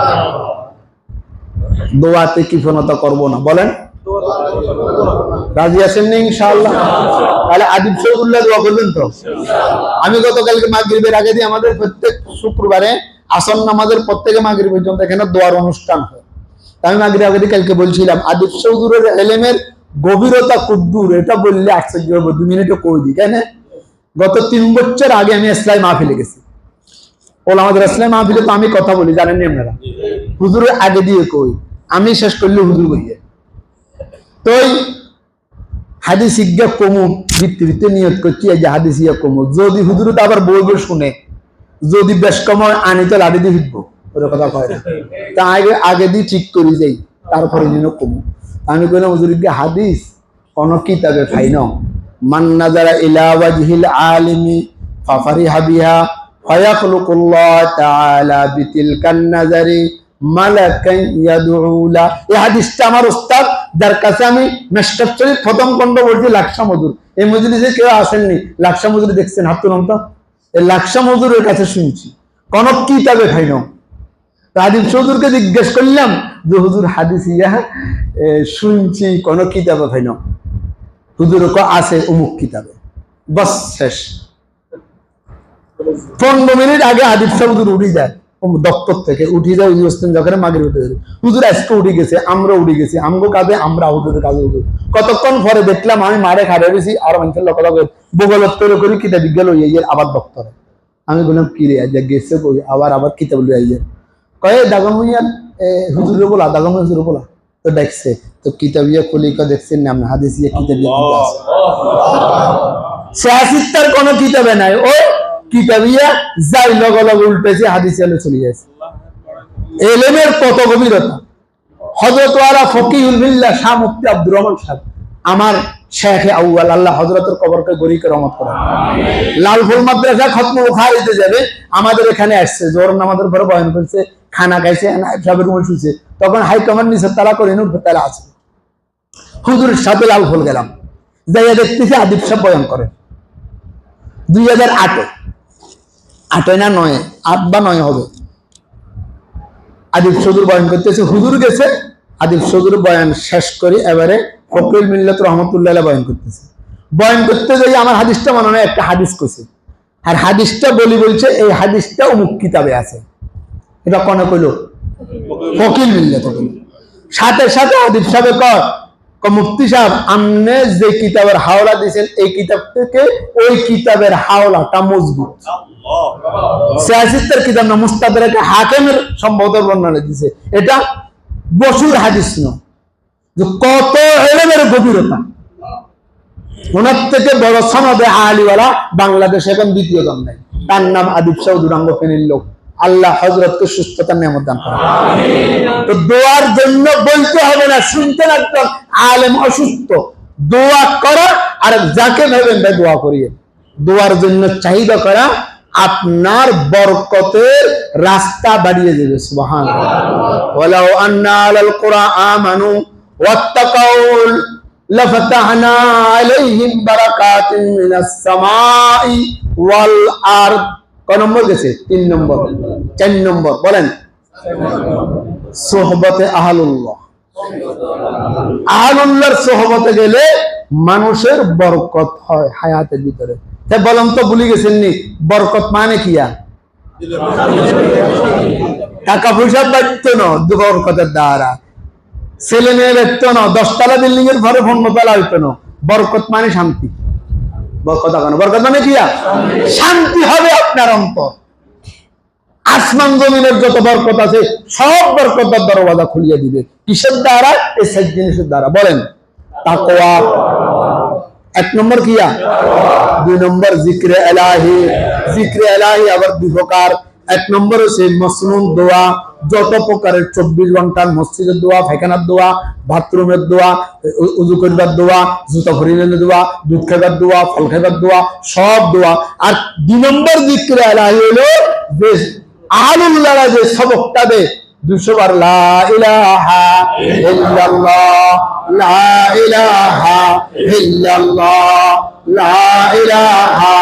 দোয়াতে কৃপণতা করব না, বলেন রাজি আছেন না ইনশাআল্লাহ? তাহলে আদিব শহীদুল্লাহ দোয়া করবেন তো? আমি গতকালকে মাগরিবের আগে দিয়ে আমাদের প্রত্যেক শুক্রবারে আসর নামাজের প্রত্যেকে মাগরিব পর্যন্ত এখানে দোয়ার অনুষ্ঠান হয়। আমি মাগরিব আগে দিয়ে কালকে বলছিলাম আদিব শহীদুরের এলেমের গভীরতা কুদ্দুর, এটা বললে আশ্চর্য হবে। 2 মিনিটে কই দিই কেন? গত 3 বছর আগে আমি ইসলামী মাহফিলে গেছি। ওলামাদের ইসলামী মাহফিলে তো আমি কথা বলি, জানেন না আপনারা? হুজুরের আগে দিয়ে কই, আমি শেষ করলে হুজুর বইয়ে তো হাদিস ইজ্ঞা কমু ভিত্তিতে নিয়ত করছি এই যে হাদিস ইয়া কমু, যদি হুজুর তো আবার বই বই শুনে যদি বেশ কম আনি তো লাড়ি দিয়ে ফিরবো, ওর কথা কয় না। তা আগে দিয়ে ঠিক করি যাই, তারপরে যেন কমু। আমি কইলাম হুজুর ইজ্ঞা হাদিস কোন কিতাবে পাই না, মান নাযারা ইলা ওয়াজহিল আলিমি ফাফারিহা বিহা ফায়াখলুকুল্লাহ তাআলা বিতিলকান নাযারি মালাকান ইয়াদউলা। এই হাদিসটা আমার উস্তাদ যার কাছে আমি মেশকাত শরীফ প্রথম খণ্ড বলছি লাকসা মজুর, এই মজলিসে কেউ আসেননি, লাকসা মজুর দেখছেন হাত তুলুন তো। এই লাকসা মজুরের কাছে শুনছি, কোন কিতাবে খাই না। আদিব চৌধুরীকে জিজ্ঞেস করলাম যে হুজুর হাদিস ইয়া শুনছি কোন কিতাবে খাই না। হুজুর আছে অমুক কিতাবে, বাস শেষ। 15 মিনিট আগে আদিব চৌধুরী উঠে যায় দপ্তর থেকে, উঠে যায় যখন মাগরিব হতে যাবে, হুজুর আজকে উঠে গেছে, আমরা উঠে গেছি, আমগো কাজে আমরা হুজুরের কাজে উঠে। কতক্ষণ পরে দেখলাম আমি মারে খাড়ে গেছি আর মানুষের লোক বগলত করি কিতাব বিজ্ঞান লইয়া আবার দপ্তরে। আমি বললাম কি রে আজ গেছে কই, আবার কিতাব লইয়া কয়ে দাগামুইয়া হুজুরে বলা, দাগামুই হুজুরে বলা তো দেখছে তো কিতাবিয়া খুলিকা দেখছেন না হাদিস ইয়া কিতাবিয়া আছে, সিয়াসিত্তার কোন কিতাবে নাই, ও কিতাবিয়া যাই লগ উল্টেছে হাদিস আলো চলে যাচ্ছে। এলেমের কত গভীরতা! হযরত ওয়ালা ফকিহুল মিল্লাহ শাহ মুফতি আব্দুর রহমান সাহেব, আমার শেখে আউয়াল, আল্লাহ হযরতের কবরকে গরিকে রহমত করেন। লালফুল মাদ্রাসা খতম বুখারীতে যাবে, আমাদের এখানে আসছে, জোহর নামাজের পরে বয়ান করছে, খানা খাইছে, সাহেবের রুমে শুয়েছে, তখন হাই কমান্ড নিচে তারা করে তারা আছে। হুজুরের সাথে লালফুল গেলাম, যাইয়া দেখতেছি আদিব সাহেব বয়ান করেন 2008-এ, 8 না 9, 8 বা 9 হবে। আদিব চৌধুরী বয়ান করতেছে, হুজুর গেছে, আদিব চৌধুরী বয়ান শেষ করে এবারে ফখরুল মিল্লাত রহমতুল্লাহ আলাইহি বয়ান করতেছে। বয়ান করতে যাই আমার হাদিসটা মনে হয় একটা হাদিস কইছে, আর হাদিসটা বলছে এই হাদিসটা অমুক কিতাবে আছে। এটা কোন কইল? ফকিল মিল্লাত। সাথে সাথে আদিব সাহেব কয় মুফতি সাহেব আপনি যে কিতাবের হাওলা দিয়েছেন এই কিতাব থেকে ওই কিতাবের হাওলাটা মজবুত। সিয়াসিত্তের কিতাব না, মুস্তাদরাক হাকিমের সম্ভবত বর্ণনা দিয়েছে, এটা বসুর হাদিস না। যে কত ইলমের গভীরতা! ওনার থেকে বড় সনদে আলিওয়ালা বাংলাদেশে এখন দ্বিতীয় জন নাই, তার নাম আদিব চৌধুরী ফেনীর লোক। আল্লাহ হযরতকে সুস্থতার নিয়ামত দান করেন। তো দোয়ার জন্য বলতে হবে না, শুনতে লাগতো আলেম অসুস্থ দোয়া করা, আর যাকে ভাবেন ভাই দোয়া করিয়ে দোয়ার জন্য চাহিদা করা আপনার বরকতের রাস্তা বাড়িয়ে দেবে। সুবহানাল্লাহ। ওয়ালাউ আন্না আলাল কুরআন আমানু ওয়াত্তাকাউল লাফাতাহনা আলাইহিম বারাকাতিন মিনাস সামাই ওয়াল আরদ। কয় নম্বর গেছে? 3 নম্বর। 4 নম্বর বলেন সোহবতে আহলুল্লাহ। আহলুল্লাহর সোহবতে গেলে মানুষের বরকত হয় হায়াতের ভিতরে। তাই বলুন তো, ভুলে গেছেন নি বরকত মানে কি? টাকা পয়সা বাড়তো না বরকতের দ্বারা, ছেলে মেয়ে বাড়তো না, 10 তলা বিল্ডিং এর ঘরে 15 তলা হইতো না। বরকত মানে শান্তি। বরকত মানে কি? শান্তি হবে আপনার অন্তর। আসমান জমিনের যত বরকত আছে সব বরকতের দরওয়াজা খুলিয়ে দিবে। কিসের দ্বারা? এই 7 জিনিসের দ্বারা। বলেন তাকওয়া। 1 নম্বর কি? 2 নম্বর জিক্রে এলাহি। জিক্রে এলাহি আবার 2 প্রকার। 1 নম্বর হচ্ছে মাসনুন দোয়া, যত প্রকারের 24 ঘন্টার মসজিদের দোয়া, পায়খানার দোয়া, বাথরুমের দোয়া, ওযু করবার দোয়া, জুতা পরিধানের দোয়া, দুধ খাবার দোয়া, ফল খাবার দোয়া, সব দোয়া। আর 2 নম্বর জিক্রে এলাহি হলো যে আহলুল্লাহরা যে সবকটা দেয় 200 বার লা ইলাহা ইল্লাল্লাহ, লা ইলাহা ইল্লাল্লাহ, লা ইলাহা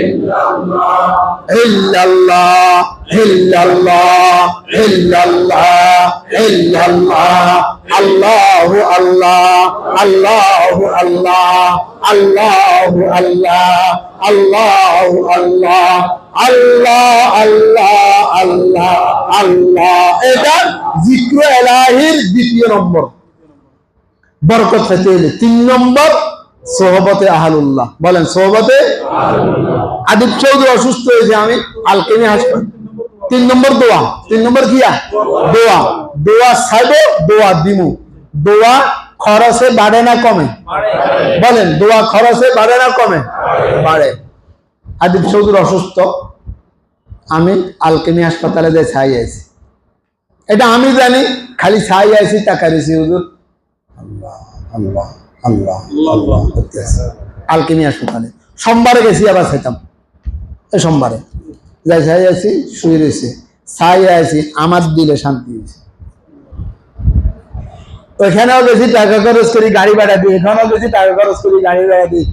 ইল্লাল্লাহ, ইল্লাল্লাহ, ইল্লাল্লাহ, ইল্লাল্লাহ, আল্লাহু আল্লাহ, আল্লাহু আল্লাহ, আল্লাহু আল্লাহ, আল্লাহু আল্লাহ, আল্লাহ আল্লাহ আল্লাহ আল্লাহ। এটা জিক্র ইলাহির দ্বিতীয় নম্বর। বরকত পেতে হলে 3 নম্বর সোহবতে আহলুল্লাহ। বলেন সোহবতে আহলুল্লাহ। আদিব চৌধুরী অসুস্থ হয়েছে, আমি আলকেমি হাসপাতাল। 3 নম্বর দোয়া। 3 নম্বর কিয়া দোয়া। দোয়া চাইবো, দোয়া দিমু। দোয়া খরচে বাড়ে না কমে? বলেন দোয়া খরচে বাড়ে না কমে? বাড়ে। আদিব চৌধুরী অসুস্থ, আমি আলকেমি হাসপাতালে যে ছাই আছি, এটা আমি জানি। খালি ছাই আছি, টাকা দিয়েছি হুজুর, আল্লাহ আল্লাহ আল্লাহ আল্লাহ আলকেমি হাসপাতালে। সোমবারে গেছি, আবার খাইতাম। এই সোমবারে যাই ছাই আছি, শুয়ে রয়েছে, ছাই আছি, আমার দিলে শান্তি হয়েছে। ওইখানেও গেছি, টাকা খরচ করি, গাড়ি ভাড়া দিই। এখানেও গেছি, টাকা খরচ করি, গাড়ি ভাড়া দিই।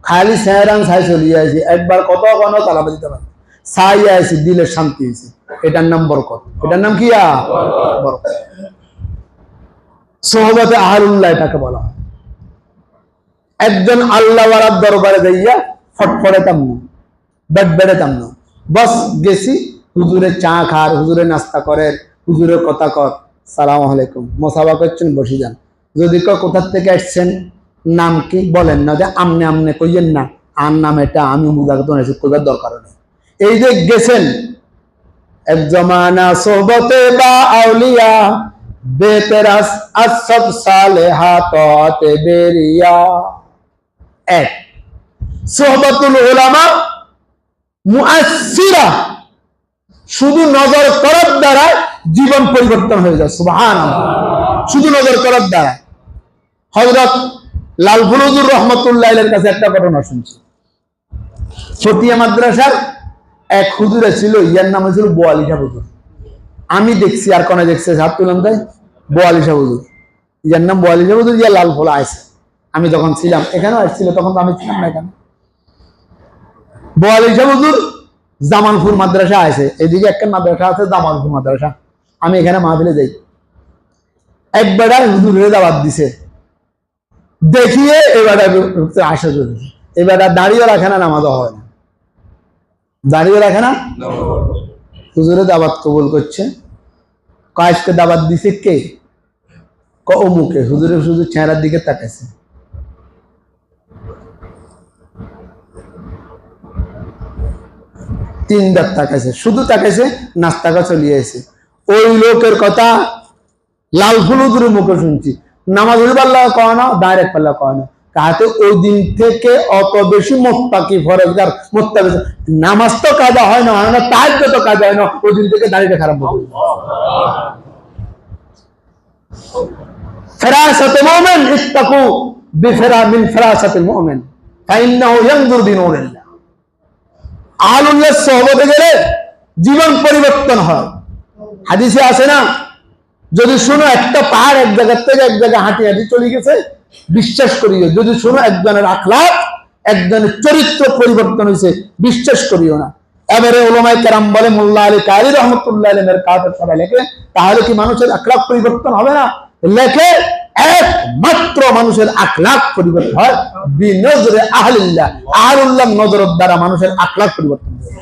খালি স্যারান ছাই চলিয়ে আসি, একবার কত কোনো তালাবা দিতে পারি। ছাই আছি, দিলে শান্তি হয়েছে। এটার নাম বরকত। এটার নাম কি? বরকত। সোহবতে আহলুল্লাহ এটাকে বলা হয়। একজন আল্লাহ ওয়ালার দরবারে যাইয়া ফটফটাতাম না, বেড়াতাম না। বস গেছি, হুজুরে চা খার, হুজুরে নাস্তা করে, হুজুরের কথা কর, সালাম আলাইকুম, মোসাফা করছেন, বসে যান। যদি কোথার থেকে আসছেন, নাম কি বলেন না, যে আমনে আমনে কইয়েন না, আর নাম এটা, আমি মুদাগত কইবার দরকার নেই। এই যে গেছেন, এক জমানা সোহবতে বা আউলিয়া, বেতেরাস আসব সালেহাতে বেরিয়া। এক সোহবতুল উলামা মুআসসিরা, শুধু নজর করার দ্বারা জীবন পরিবর্তন হয়ে যায়। সুবহানাল্লাহ। শুধু নজর করার দ্বারা। হযরত লালফুল হুজুর রাহমাতুল্লাহ আলাইহির কাছে একটা ঘটনা শুনছি। ফতিয়া মাদ্রাসার এক হুজুর ছিল, ইয়ার নাম ছিল বোয়ালি শাহ হুজুর। আমি দেখছি, আর কোনে দেখছে, হাত তুলেন তাই, বোয়ালি শাহ হুজুর। ইয়ার নাম বোয়ালি শাহ হুজুর, ইয়া লালফুল আইছে। আমি যখন ছিলাম, এখানেও আসছিল, তখন তো আমি ছিলাম না এখানে। বোয়ালি শাহ হুজুর জামালপুর মাদ্রাসা আছে, এদিকে একটা মাদ্রাসা আছে জামালপুর মাদ্রাসা। আমি এখানে মাহফিলে যাই, একবার হুজুরের দাওয়াত দিছে, দেখিয়ে এবার আসা যদি এবার দাঁড়িয়ে রাখে না, নামাজও হয় না, দাঁড়িয়ে রাখে না। হুজুরের দাওয়াত কবুল করছে। কয়েককে দাওয়াত দিছে কে? অমুকে। হুজুরের শুধু চেহারার দিকে তাকাইছে, তিনবার তাকাইছে, শুধু তাকাইছে, নাস্তাকা চলিয়ে এসে। ওই লোকের কথা লালফুল হুজুরের মুখে শুনছি। নামাজ পাল্লা কয় না, ডাইরেক্ট পাল্লা কয় না। তাতে ওই দিন থেকে অত বেশি মোত্তাকি ফরজগার, মোত্তাকি নামাজ তো কাজা হয় না, তাহাজ্জুদ তো কাজা হয় না, ওই দিন থেকে দাড়িটা খারাপ হবে। ফিরাসাতুল মুমিন ইত্তাকু বিফিরা মিন ফিরাসাতিল মুমিন ফাইন্নাহু ইয়ানজুরু বিনুরিল্লাহ। আহলুল্লাহ সোহবতে গেলে জীবন পরিবর্তন হয়। হাদিসে আছে না, যদি শুনো একটা পাহাড় এক জায়গা থেকে এক জায়গায় হাঁটি হাঁটি চলে গেছে, বিশ্বাস করিও। যদি শুনো একজনের আখলাক, একজনের চরিত্র পরিবর্তন হয়েছে, বিশ্বাস করিও না। এবারে উলামায়ে কেরাম বলে, মোল্লা আলী কারি রহমতুল্লাহ আলাইহির কাছে সবাই লেখে, তাহলে কি মানুষের আখলাক পরিবর্তন হবে না? লেখে, একমাত্র মানুষের আখলাক পরিবর্তন হয় বিনজরে আহলিল্লাহ, আহলুল্লাহ নজরের দ্বারা মানুষের আখলাক পরিবর্তন হয়।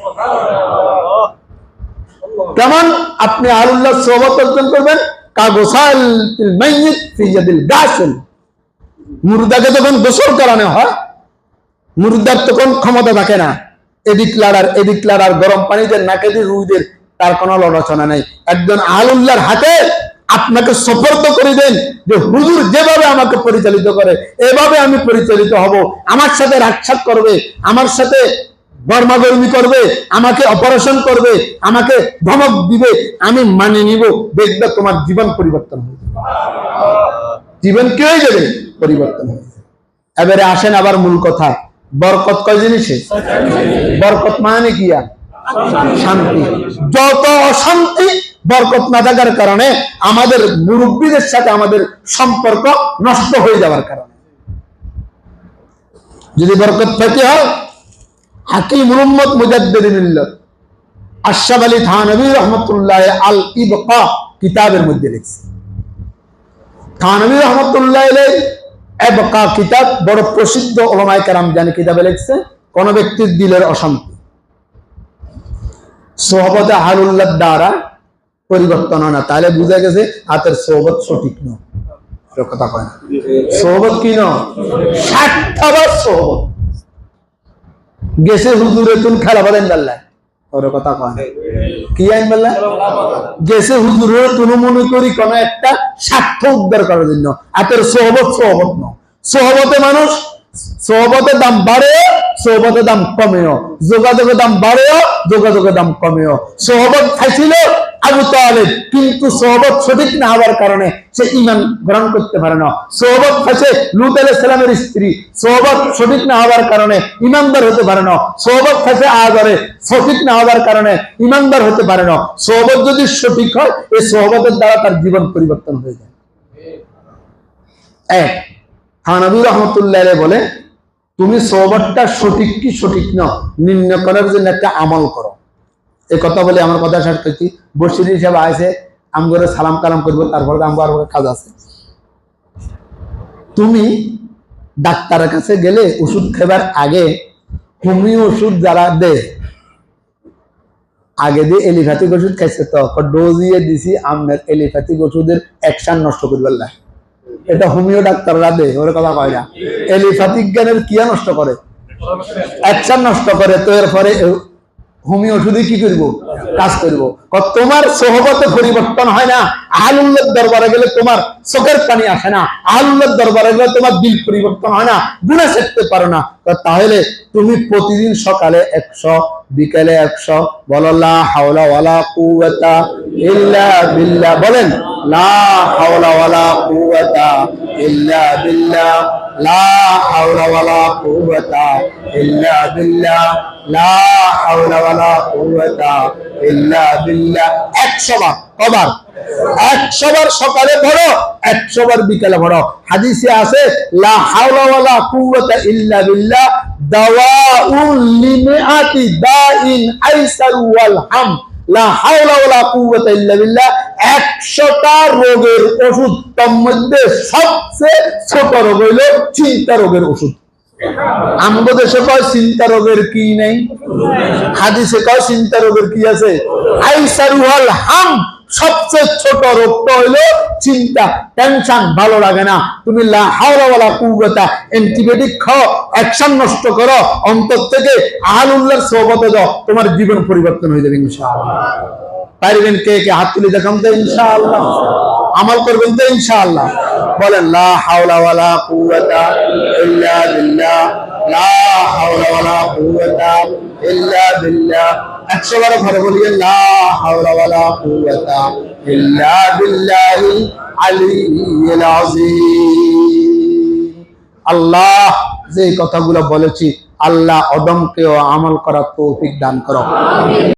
কেমন? আপনি আহলুল্লাহ সোহবত অর্জন করবেন, কাগসাল মাইয়িত ফি ইয়াদিল গাসিল। মুর্দাকে যখন গোসল করানো হয়, মুর্দার তখন ক্ষমতা থাকে না, এদিক লাড়ার গরম পানিতে নাকে দিয়ে রুইদের তার কোনো লড়াচনা নেই। একজন আহলুল্লাহর হাতে আপনাকে সুপর্দ করে দেন, যে হুজুর যেভাবে আমাকে পরিচালিত করে, এভাবে আমি পরিচালিত হব। আমার সাথে রাক্ষাৎ করবে, আমার সাথে গরমাগরমি করবে, আমাকে অপারেশন করবে, আমাকে ধমক দিবে, আমি মানে নিব। দেখবে তোমার জীবন পরিবর্তন হয়ে যাবে। জীবন কি হয়ে যাবে? পরিবর্তন হয়ে যাবে। এবারে আসেন আবার মূল কথা। বরকত কয় জিনিসে? বরকত মানে কি? শান্তি। যত অশান্তি বরকত না থাকার কারণে, আমাদের মুরব্বীদের সাথে আমাদের সম্পর্ক নষ্ট হয়ে যাওয়ার কারণে। যদি বরকত পেতে হয়, হাকিম উম্মত মুজাদ্দিদ মিল্লাত আশরাফ আলী থানভী রহমাতুল্লাহ আল ইবকা কিতাবের মধ্যে লিখছে। থানভী রহমাতুল্লাহ আলাইহি ইবকা কিতাব বড় প্রসিদ্ধ উলামায়ে কেরাম জানে কিতাবে লিখছে, কোন ব্যক্তির দিলের অশান্তি সোহবতে আহলুল্লাহ দ্বারা পরিবর্তন হয় না, তাহলে বুঝা গেছে হাতের সোহবত সঠিক নয়। কথা কয় না, সোহবত কি নয়, স্বার্থপর সোহবত। গেছে হুজুরে তুন খেলা বাদেন বেল্লায়, ওর কথা কয় না, কি আইন বেল্লায় গেছে হুজুরে তুন মনে করি কোন একটা স্বার্থ উদ্ধার করার জন্য। হাতের সোহবত সোহবত নয়। সোহবতে মানুষ, সোহবতের দাম বাড়েও সোহবতের দাম কমেও, যোগাযোগের দাম বাড়েও যোগাযোগের দাম কমেও। সোহবত খাইছিল আবু তালেব, কিন্তু সোহবত সঠিক না হওয়ার কারণে সে ঈমান গ্রহণ করতে পারে না। সোহবত খাইছে লূত আলাইহিস সালামের স্ত্রী, সোহবত সঠিক না হওয়ার কারণে ঈমানদার হতে পারে না। সোহবত খাইছে আদরে, সঠিক না হওয়ার কারণে ঈমানদার হতে পারে না। সোহবত যদি সঠিক হয়, এই সোহবতের দ্বারা তার জীবন পরিবর্তন হয়ে যায়। এক থানভী রহমাতুল্লাহ আলাইহি বলে, তুমি সোহবতটা সঠিক কি সঠিক না নির্ণয় করার জন্য একটা আমল করো। এই কথা বলে আমার কথা শেষ করছি। বশির হিসাবে আছে, আমগরে সালাম কালাম করবো, তারপরে আমগো আরো কাজ আছে। তুমি ডাক্তারের কাছে গেলে ওষুধ খাবার আগে হোমিও ওষুধ যারা দে, আগে দিয়ে এলিপ্যাথিক ওষুধ খাইছে, তো ডোজ দিয়ে দিছি আপনার এলিপ্যাথিক ওষুধের অ্যাকশন নষ্ট করবার লাগে। এটা হোমিও ডাক্তাররা দে, ওর কথা কয় না। এলিপ্যাথিক জ্ঞানের কিয়া নষ্ট করে, অ্যাকশন নষ্ট করে। তো এরপরে হোমিও ওষুধে কি করবো, কাজ করবো। তোমার সোহবতে পরিবর্তন হয় না। আহলুল্লাহর দরবারে গেলে তোমার চোখের পানি আসে না। আহলুল্লাহর দরবারে গেলে তোমার দিল পরিবর্তন হয় না, গুনাহ ছাড়তে পারো না। তাহলে তুমি প্রতিদিন সকালে 100, বিকালে 100 বলো, লা হাওলা ওয়ালা কুওয়াতা ইল্লা বিল্লাহ। বলেন, লা হাওলা ওয়ালা কুওয়াতা ইল্লা বিল্লাহ, লা হাওলা ওয়ালা কুওয়াতা ইল্লা বিল্লাহ, লা হাওলা ওয়ালা কুওয়াতা ইল্লা বিল্লাহ। 100 বার। কবার? 100 বার সকালে পড়ো, 100 বার বিকালে পড়ো। হাদিসে আছে, লা হাওলা ওয়ালা কুওয়াতা ইল্লা বিল্লাহ দাওয়াউন লিমিআতি দাইন আইসারু ওয়াল হাম। লা হাওলা ওয়ালা কুওয়াতা ইল্লা বিল্লাহ 100টা রোগের ওষুধ, তার মধ্যে সবচেয়ে ছোট রোগ হইল চিন্তা রোগের ওষুধ। আমাদের দেশে কয় চিন্তা রোগের কি নাই, হাদিসে কয় চিন্তা রোগের কি আছে, আইসারু ওয়াল হাম। সবচেয়ে ছোট রোগটা হইলো চিন্তা, টেনশন, ভালো লাগে না। তুমি লা হাওলা ওয়ালা কুওয়াতা অ্যান্টিবায়োটিক খাও, অ্যাকশন নষ্ট করো, অন্তর থেকে আহলুল্লাহর সোহবতে যাও, তোমার জীবন পরিবর্তন হয়ে যাবে ইনশাআল্লাহ। পারবেন কে কে হাত তুলে দেখান তো ইনশাআল্লাহ, আমল করবেন তো ইনশাআল্লাহ। বলেন, লা হাওলা ওয়ালা কুওয়াতা ইল্লা বিল্লাহ, লা হাওলা ওয়ালা কুওয়াতা ইল্লা বিল্লাহ। 100 বার ঘরে বলিয়ে, লা হাওলা ওয়ালা কুওয়াতা ইল্লা বিল্লাহিল আলিয়্যিল আযীম। আল্লাহ যে কথাগুলো বলেছি, আল্লাহ অদমকেও আমল করার তৌফিক দান করো।